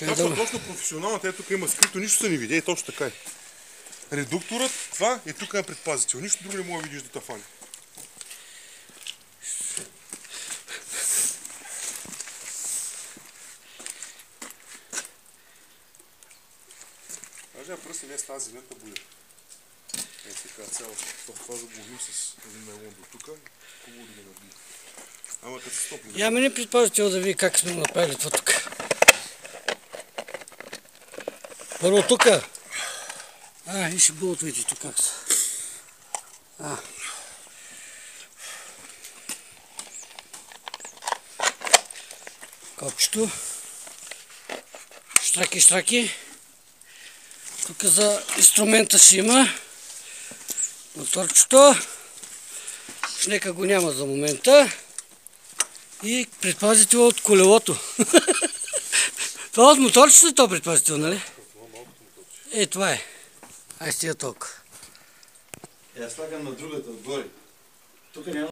Точно професионалната, ето тук има скрито, нищо се не види, е точно така е. Редукторът, това е тук на предпазител, нищо друго не мога да видиш до тафани. Даже пръст не е с тази земята буде. Е сега цяло, това заглавим с един найлон до тук, хубаво да го набие. Ама като се стопли. Я не предпазител да види как сме направили това тук. Първо тук. И ще болтовете тук как са. Копчето. Штраки. Тук за инструмента си има. Моторчето. Шнека го няма за момента. И предпазител от колелото. Това от моторчето е то предпазител, нали? Това е. Ай стига толкова. Я слагам на другата отгоре. Тук няма